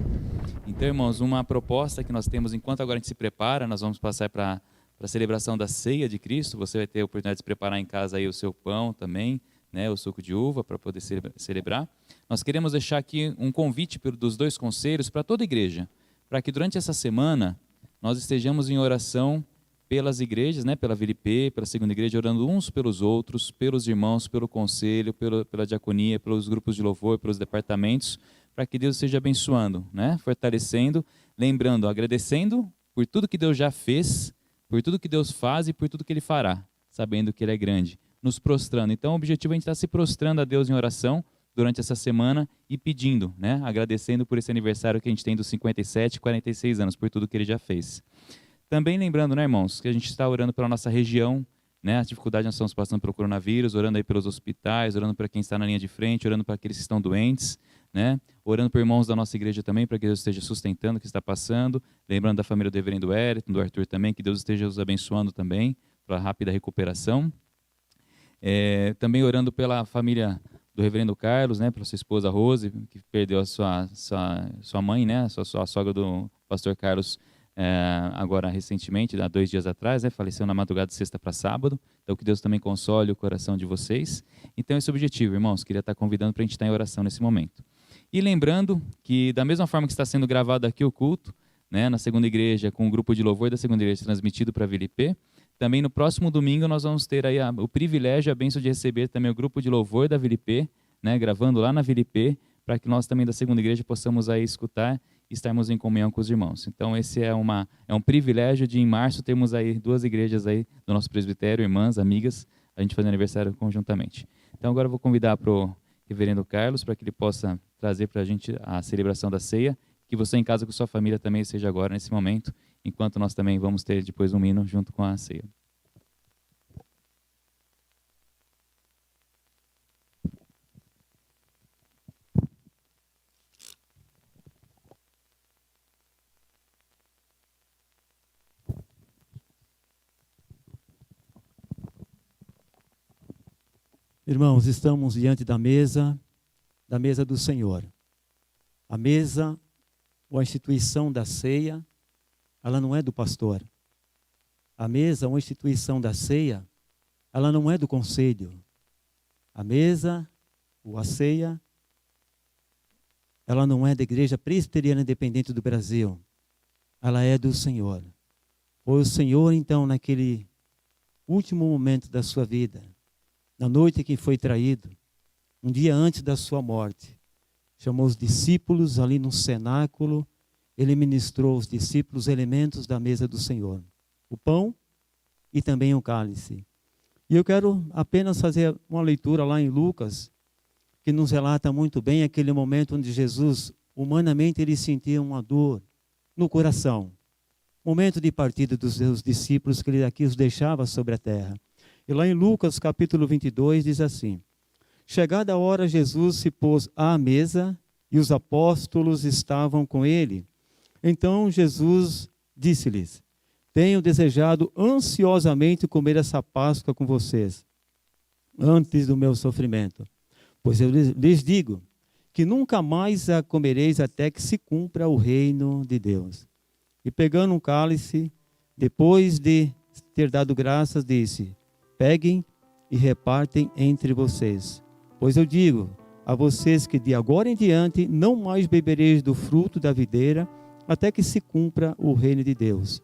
Então, irmãos, uma proposta que nós temos enquanto agora a gente se prepara, nós vamos passar para a celebração da ceia de Cristo. Você vai ter a oportunidade de se preparar em casa aí o seu pão também, né, o suco de uva para poder celebrar. Nós queremos deixar aqui um convite dos dois conselhos para toda a igreja, para que durante essa semana nós estejamos em oração pelas igrejas, né, pela Vila IP, pela segunda igreja, orando uns pelos outros, pelos irmãos, pelo conselho, pela diaconia, pelos grupos de louvor, pelos departamentos, para que Deus esteja abençoando, né, fortalecendo, lembrando, agradecendo por tudo que Deus já fez, por tudo que Deus faz e por tudo que Ele fará, sabendo que Ele é grande, nos prostrando. Então o objetivo é a gente estar se prostrando a Deus em oração durante essa semana e pedindo, né, agradecendo por esse aniversário que a gente tem dos 57, 46 anos, por tudo que Ele já fez. Também lembrando, né, irmãos, que a gente está orando pela nossa região, né, as dificuldades que nós estamos passando pelo coronavírus, orando aí pelos hospitais, orando para quem está na linha de frente, orando para aqueles que estão doentes, né, orando por irmãos da nossa igreja também, para que Deus esteja sustentando o que está passando, lembrando da família do reverendo Wellington, do Arthur também, que Deus esteja os abençoando também, para a rápida recuperação. Também orando pela família do reverendo Carlos, né, pela sua esposa Rose, que perdeu a sua mãe, né, a sogra do pastor Carlos, agora recentemente, há 2 dias atrás, né, faleceu na madrugada de sexta para sábado. Então que Deus também console o coração de vocês. Então esse é o objetivo, irmãos, queria estar convidando para a gente estar em oração nesse momento. E lembrando que da mesma forma que está sendo gravado aqui o culto, né, na segunda igreja, com o grupo de louvor da segunda igreja transmitido para a Vila IP, também no próximo domingo nós vamos ter aí o privilégio e a bênção de receber também o grupo de louvor da Vila IP, né, gravando lá na Vila IP, para que nós também da segunda igreja possamos aí escutar e estarmos em comunhão com os irmãos. Então esse é um privilégio de em março termos aí 2 igrejas aí do nosso presbitério, irmãs, amigas, a gente fazendo aniversário conjuntamente. Então agora eu vou convidar para o reverendo Carlos para que ele possa trazer para a gente a celebração da ceia, que você em casa com sua família também seja agora nesse momento, enquanto nós também vamos ter depois um hino junto com a ceia. Irmãos, estamos diante da mesa do Senhor. A mesa, ou a instituição da ceia, ela não é do pastor. A mesa, ou a instituição da ceia, ela não é do conselho. A mesa, ou a ceia, ela não é da Igreja Presbiteriana Independente do Brasil. Ela é do Senhor. Foi o Senhor, então, naquele último momento da sua vida, na noite que foi traído, um dia antes da sua morte, chamou os discípulos ali no cenáculo, ele ministrou aos discípulos elementos da mesa do Senhor, o pão e também o cálice. E eu quero apenas fazer uma leitura lá em Lucas, que nos relata muito bem aquele momento onde Jesus, humanamente, ele sentia uma dor no coração. Momento de partida dos seus discípulos, que ele aqui os deixava sobre a terra. E lá em Lucas capítulo 22 diz assim: chegada a hora, Jesus se pôs à mesa e os apóstolos estavam com ele. Então Jesus disse-lhes: tenho desejado ansiosamente comer essa Páscoa com vocês, antes do meu sofrimento. Pois eu lhes digo que nunca mais a comereis até que se cumpra o reino de Deus. E pegando um cálice, depois de ter dado graças, disse: peguem e repartem entre vocês. Pois eu digo a vocês que de agora em diante não mais bebereis do fruto da videira, até que se cumpra o reino de Deus.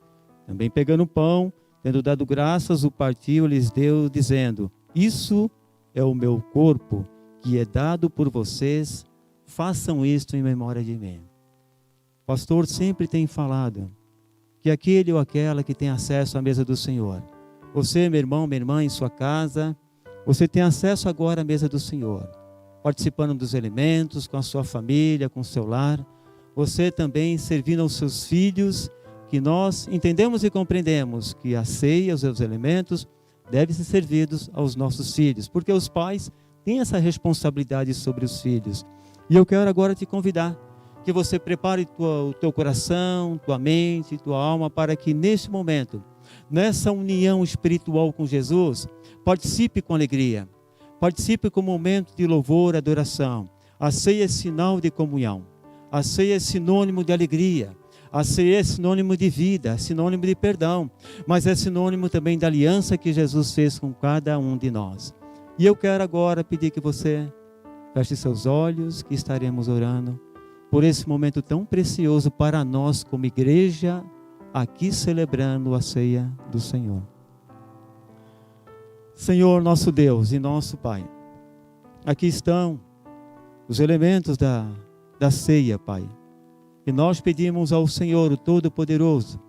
Também pegando o pão, tendo dado graças, o partiu, lhes deu, dizendo: isso é o meu corpo, que é dado por vocês, façam isto em memória de mim. O pastor sempre tem falado que aquele ou aquela que tem acesso à mesa do Senhor, você, meu irmão, minha irmã, em sua casa, você tem acesso agora à mesa do Senhor, participando dos elementos, com a sua família, com o seu lar, você também servindo aos seus filhos, que nós entendemos e compreendemos que a ceia, os seus elementos, devem ser servidos aos nossos filhos, porque os pais têm essa responsabilidade sobre os filhos. E eu quero agora te convidar, que você prepare o teu coração, tua mente, tua alma, para que neste momento, nessa união espiritual com Jesus, participe com alegria, participe com um momento de louvor, adoração. A ceia é sinal de comunhão, a ceia é sinônimo de alegria, a ceia é sinônimo de vida, é sinônimo de perdão, mas é sinônimo também da aliança que Jesus fez com cada um de nós. E eu quero agora pedir que você feche seus olhos, que estaremos orando por esse momento tão precioso para nós como igreja, aqui celebrando a ceia do Senhor. Senhor, nosso Deus e nosso Pai, aqui estão os elementos da ceia, Pai. E nós pedimos ao Senhor, o Todo-Poderoso,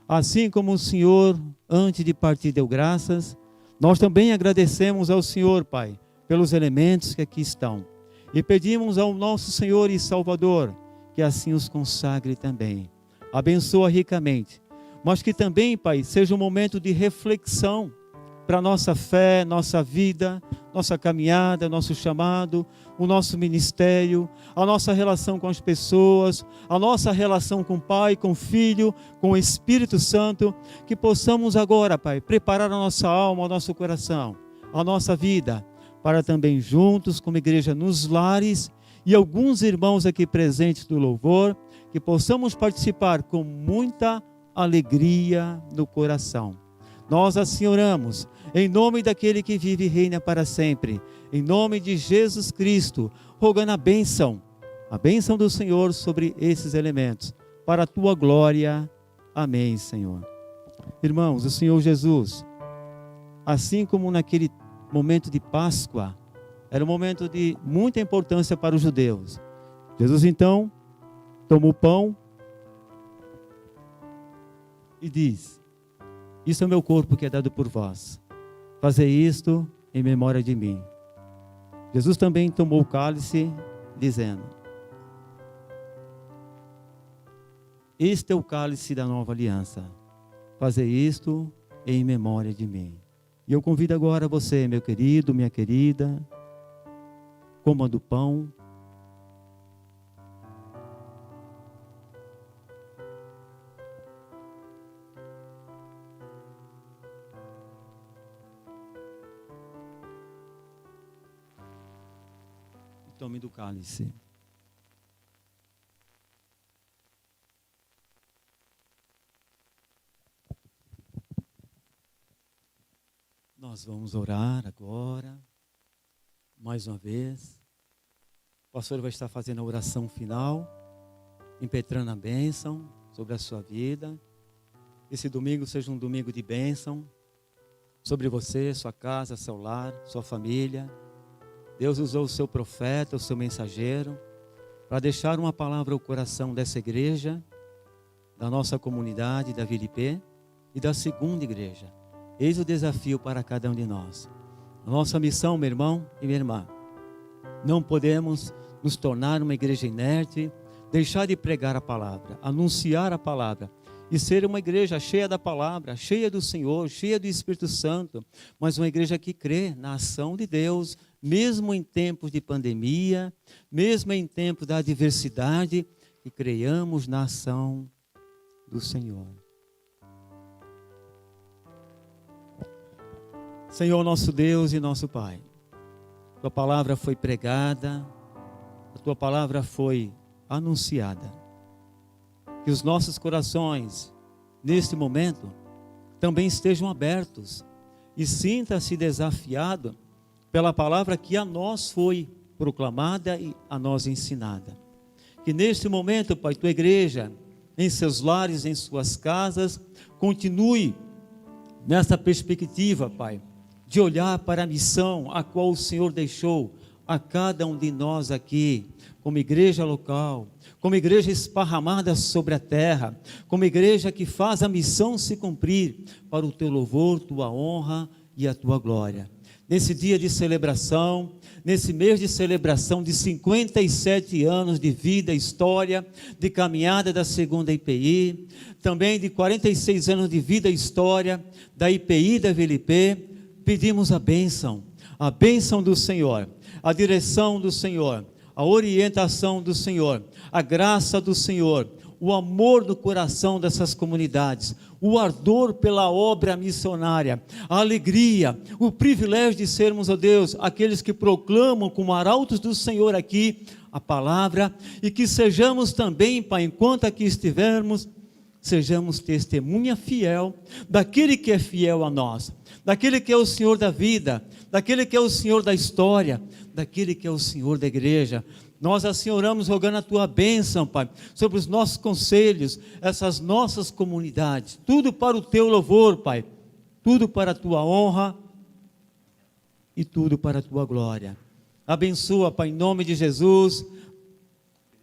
assim como o Senhor, antes de partir, deu graças, nós também agradecemos ao Senhor, Pai, pelos elementos que aqui estão. E pedimos ao nosso Senhor e Salvador, que assim os consagre também. Abençoa ricamente. Mas que também, Pai, seja um momento de reflexão para a nossa fé, nossa vida, nossa caminhada, nosso chamado, o nosso ministério, a nossa relação com as pessoas, a nossa relação com o Pai, com o Filho, com o Espírito Santo, que possamos agora, Pai, preparar a nossa alma, o nosso coração, a nossa vida, para também juntos, como igreja, nos lares, e alguns irmãos aqui presentes do louvor, que possamos participar com muita alegria no coração. Nós assim oramos, em nome daquele que vive e reina para sempre, em nome de Jesus Cristo, rogando a bênção do Senhor sobre esses elementos, para a tua glória. Amém, Senhor. Irmãos, o Senhor Jesus, assim como naquele momento de Páscoa, era um momento de muita importância para os judeus. Jesus então toma o pão e diz: isso é o meu corpo que é dado por vós, fazei isto em memória de mim. Jesus também tomou o cálice, dizendo: este é o cálice da nova aliança, fazei isto em memória de mim. E eu convido agora você, meu querido, minha querida, coma do pão. do cálice. Nós vamos orar agora, mais uma vez. O pastor vai estar fazendo a oração final, impetrando a bênção sobre a sua vida. Esse domingo seja um domingo de bênção sobre você, sua casa, seu lar, sua família. Deus usou o seu profeta, o seu mensageiro, para deixar uma palavra ao coração dessa igreja, da nossa comunidade, da Vila IP e da segunda igreja. Eis o desafio para cada um de nós. A nossa missão, meu irmão e minha irmã, não podemos nos tornar uma igreja inerte, deixar de pregar a palavra, anunciar a palavra e ser uma igreja cheia da palavra, cheia do Senhor, cheia do Espírito Santo, mas uma igreja que crê na ação de Deus, mesmo em tempos de pandemia, mesmo em tempos da adversidade, que creiamos na ação do Senhor. Senhor, nosso Deus e nosso Pai, Tua palavra foi pregada, a Tua palavra foi anunciada. Que os nossos corações, neste momento, também estejam abertos e sinta-se desafiado pela palavra que a nós foi proclamada e a nós ensinada. Que neste momento, Pai, Tua igreja, em seus lares, em suas casas, continue nessa perspectiva, Pai, de olhar para a missão a qual o Senhor deixou a cada um de nós aqui, como igreja local, como igreja esparramada sobre a terra, como igreja que faz a missão se cumprir para o Teu louvor, Tua honra e a Tua glória. Nesse dia de celebração, nesse mês de celebração de 57 anos de vida, história, de caminhada da segunda IPI, também de 46 anos de vida, história da IPI da Vila IP, pedimos a bênção do Senhor, a direção do Senhor, a orientação do Senhor, a graça do Senhor, o amor do coração dessas comunidades, o ardor pela obra missionária, a alegria, o privilégio de sermos, ó Deus, aqueles que proclamam como arautos do Senhor aqui a palavra, e que sejamos também, Pai, enquanto aqui estivermos, sejamos testemunha fiel daquele que é fiel a nós, daquele que é o Senhor da vida, daquele que é o Senhor da história, daquele que é o Senhor da igreja. Nós assim oramos rogando a Tua bênção, Pai, sobre os nossos conselhos, essas nossas comunidades, tudo para o Teu louvor, Pai, tudo para a Tua honra e tudo para a Tua glória. Abençoa, Pai, em nome de Jesus,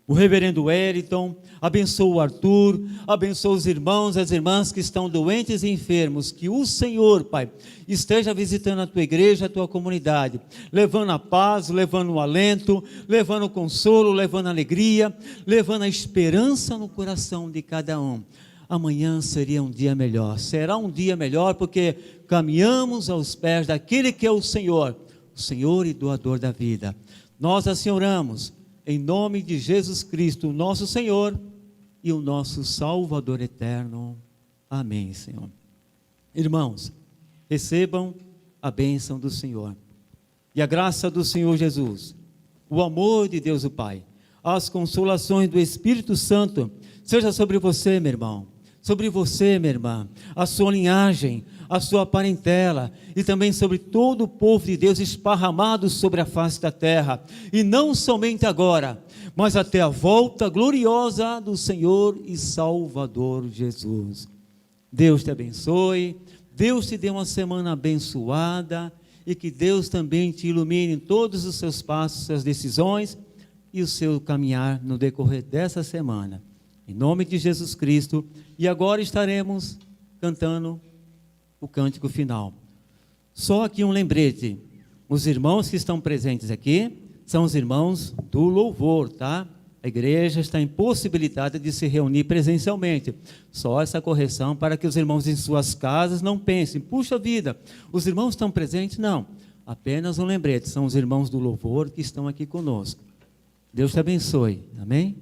o reverendo Wellington, abençoa o Arthur, abençoa os irmãos e as irmãs que estão doentes e enfermos, que o Senhor, Pai, esteja visitando a Tua igreja, a Tua comunidade, levando a paz, levando o alento, levando o consolo, levando a alegria, levando a esperança no coração de cada um. Amanhã seria um dia melhor, será um dia melhor, porque caminhamos aos pés daquele que é o Senhor e doador da vida. Nós assim oramos, em nome de Jesus Cristo, o nosso Senhor e o nosso Salvador eterno. Amém, Senhor. Irmãos, recebam a bênção do Senhor e a graça do Senhor Jesus, o amor de Deus o Pai, as consolações do Espírito Santo, seja sobre você, meu irmão, sobre você, minha irmã, a sua linhagem, a sua parentela e também sobre todo o povo de Deus esparramado sobre a face da terra, e não somente agora, mas até a volta gloriosa do Senhor e Salvador Jesus. Deus te abençoe, Deus te dê uma semana abençoada e que Deus também te ilumine em todos os seus passos, suas decisões e o seu caminhar no decorrer dessa semana. Em nome de Jesus Cristo. E agora estaremos cantando o cântico final. Só aqui um lembrete: os irmãos que estão presentes aqui são os irmãos do louvor, tá? A igreja está impossibilitada de se reunir presencialmente. Só essa correção para que os irmãos em suas casas não pensem: puxa vida, os irmãos estão presentes? Não, apenas um lembrete: são os irmãos do louvor que estão aqui conosco. Deus te abençoe, amém?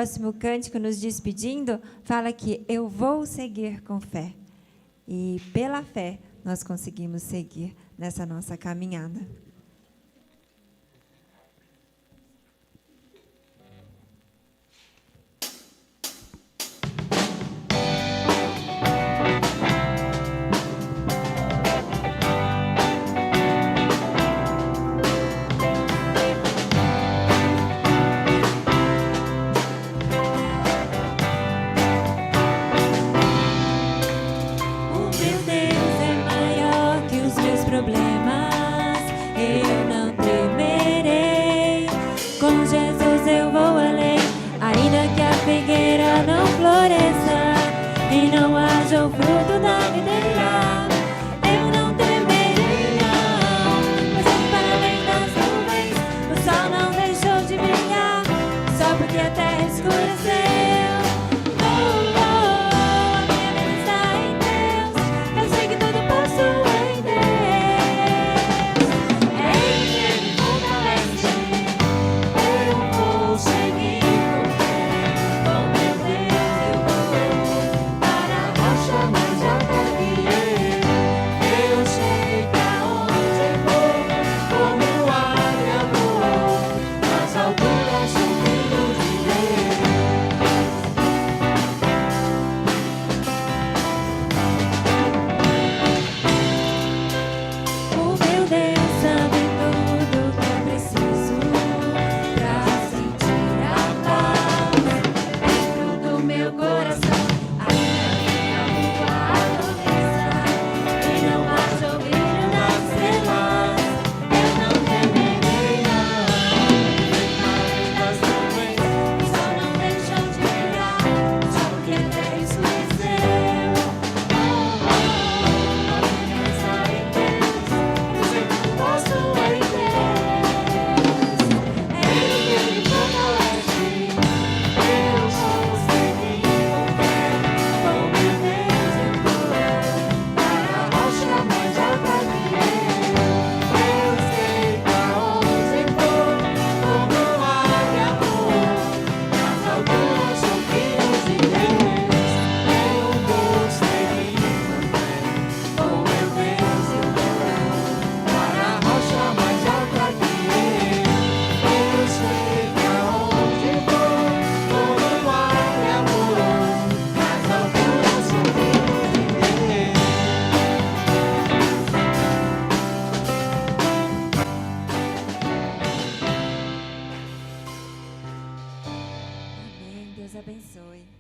próximo cântico, nos despedindo, fala que eu vou seguir com fé. E pela fé nós conseguimos seguir nessa nossa caminhada. E não haja o fruto da videira, eu não temerei não, pois para além das nuvens o sol não deixou de brilhar, só porque a terra escureceu. Oh, oh, a minha vida está em Deus, eu sei que tudo posso em Deus. Ele me fortalece, eu vou seguir com meu Deus, eu vou. Mas até abençoe.